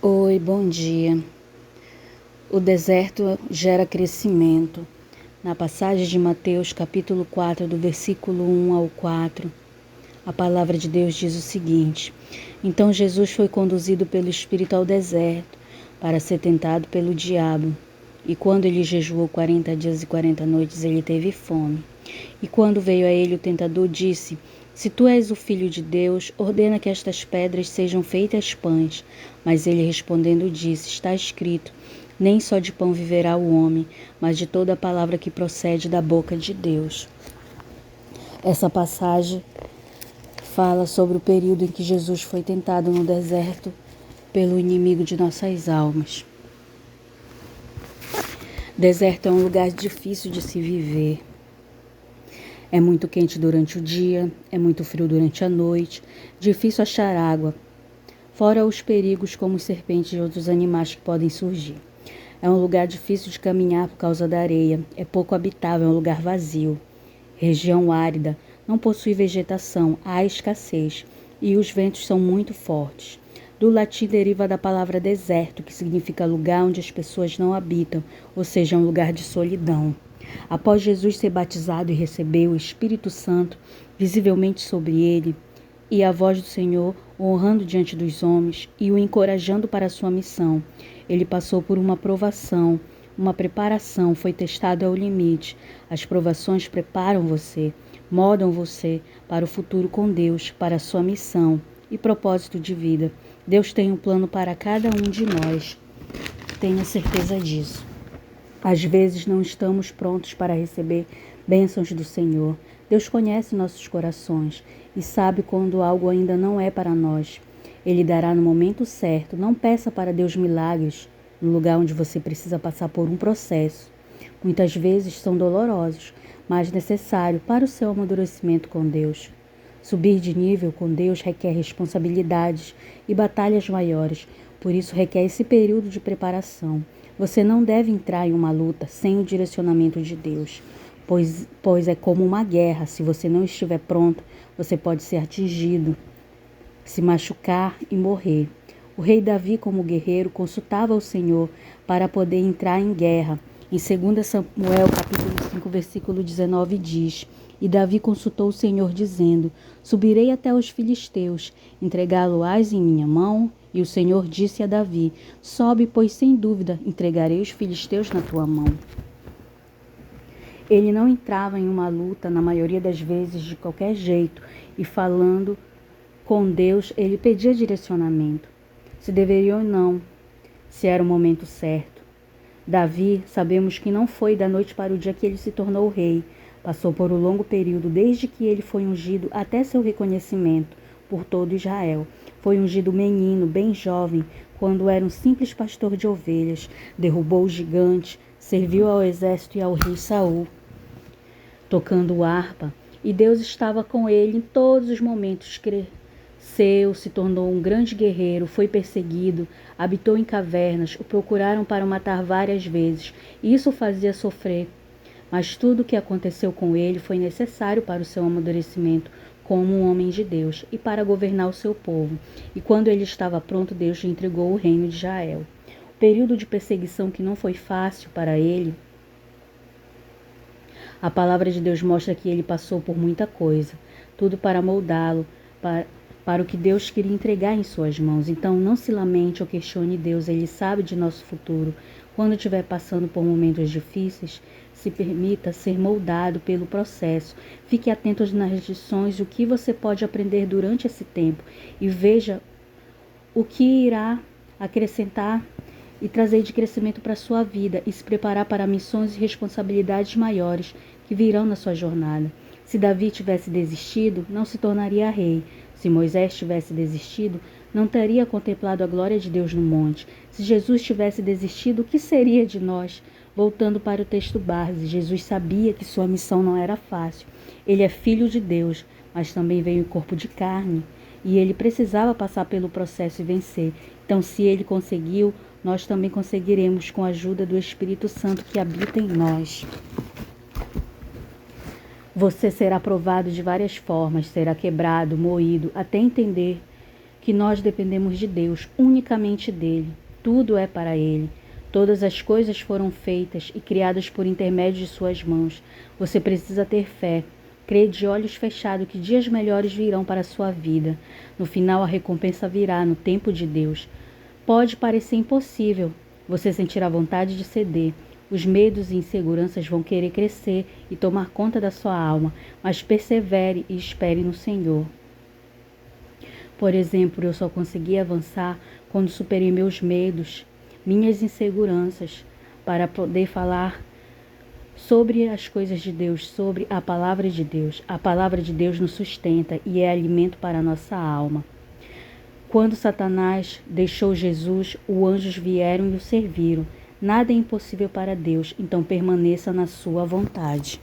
Oi, bom dia. O deserto gera crescimento. Na passagem de Mateus, capítulo 4, do versículo 1 ao 4, a palavra de Deus diz o seguinte: Então Jesus foi conduzido pelo Espírito ao deserto para ser tentado pelo diabo. E quando ele jejuou 40 dias e 40 noites, ele teve fome. E quando veio a ele o tentador, disse: Se tu és o Filho de Deus, ordena que estas pedras sejam feitas pães. Mas ele respondendo disse: Está escrito: Nem só de pão viverá o homem, mas de toda a palavra que procede da boca de Deus. Essa passagem fala sobre o período em que Jesus foi tentado no deserto pelo inimigo de nossas almas. Deserto é um lugar difícil de se viver. É muito quente durante o dia, é muito frio durante a noite, difícil achar água, fora os perigos como serpentes e outros animais que podem surgir. É um lugar difícil de caminhar por causa da areia, é pouco habitável, é um lugar vazio. Região árida, não possui vegetação, há escassez e os ventos são muito fortes. Do latim deriva da palavra deserto, que significa lugar onde as pessoas não habitam, ou seja, um lugar de solidão. Após Jesus ser batizado e receber o Espírito Santo visivelmente sobre ele, e a voz do Senhor o honrando diante dos homens e o encorajando para a sua missão, ele passou por uma provação, uma preparação, foi testado ao limite. As provações preparam você, moldam você para o futuro com Deus, para a sua missão e propósito de vida. Deus tem um plano para cada um de nós. Tenha certeza disso. Às vezes não estamos prontos para receber bênçãos do Senhor. Deus conhece nossos corações e sabe quando algo ainda não é para nós. Ele dará no momento certo. Não peça para Deus milagres no lugar onde você precisa passar por um processo. Muitas vezes são dolorosos, mas necessários para o seu amadurecimento com Deus. Subir de nível com Deus requer responsabilidades e batalhas maiores, por isso requer esse período de preparação. Você não deve entrar em uma luta sem o direcionamento de Deus, pois é como uma guerra. Se você não estiver pronto, você pode ser atingido, se machucar e morrer. O rei Davi, como guerreiro, consultava o Senhor para poder entrar em guerra. Em 2 Samuel, capítulo 5, versículo 19, diz: E Davi consultou o Senhor, dizendo: Subirei até os filisteus, entregá-lo-ás em minha mão? E o Senhor disse a Davi: Sobe, pois sem dúvida entregarei os filisteus na tua mão. Ele não entrava em uma luta, na maioria das vezes, de qualquer jeito, e falando com Deus, ele pedia direcionamento, se deveria ou não, se era o momento certo. Davi, sabemos que não foi da noite para o dia que ele se tornou rei. Passou por um longo período desde que ele foi ungido até seu reconhecimento por todo Israel. Foi ungido menino, bem jovem, quando era um simples pastor de ovelhas. Derrubou o gigante, serviu ao exército e ao rei Saul, tocando harpa, e Deus estava com ele em todos os momentos. Cresceu, se tornou um grande guerreiro, foi perseguido, habitou em cavernas, o procuraram para o matar várias vezes. Isso o fazia sofrer. Mas tudo o que aconteceu com ele foi necessário para o seu amadurecimento como um homem de Deus e para governar o seu povo. E quando ele estava pronto, Deus lhe entregou o reino de Israel. O período de perseguição que não foi fácil para ele, a palavra de Deus mostra que ele passou por muita coisa, tudo para moldá-lo, para o que Deus queria entregar em suas mãos. Então não se lamente ou questione Deus, Ele sabe de nosso futuro. Quando estiver passando por momentos difíceis, se permita ser moldado pelo processo. Fique atento nas lições, o que você pode aprender durante esse tempo e veja o que irá acrescentar e trazer de crescimento para a sua vida e se preparar para missões e responsabilidades maiores que virão na sua jornada. Se Davi tivesse desistido, não se tornaria rei. Se Moisés tivesse desistido, não teria contemplado a glória de Deus no monte. Se Jesus tivesse desistido, o que seria de nós? Voltando para o texto base, Jesus sabia que sua missão não era fácil. Ele é filho de Deus, mas também veio em corpo de carne. E ele precisava passar pelo processo e vencer. Então, se ele conseguiu, nós também conseguiremos com a ajuda do Espírito Santo que habita em nós. Você será provado de várias formas, será quebrado, moído, até entender que nós dependemos de Deus, unicamente dele. Tudo é para ele. Todas as coisas foram feitas e criadas por intermédio de suas mãos. Você precisa ter fé. Crê de olhos fechados que dias melhores virão para a sua vida. No final, a recompensa virá no tempo de Deus. Pode parecer impossível. Você sentirá vontade de ceder. Os medos e inseguranças vão querer crescer e tomar conta da sua alma, mas persevere e espere no Senhor. Por exemplo, eu só consegui avançar quando superei meus medos, minhas inseguranças, para poder falar sobre as coisas de Deus, sobre a palavra de Deus. A palavra de Deus nos sustenta e é alimento para a nossa alma. Quando Satanás deixou Jesus, os anjos vieram e o serviram. Nada é impossível para Deus, então permaneça na sua vontade.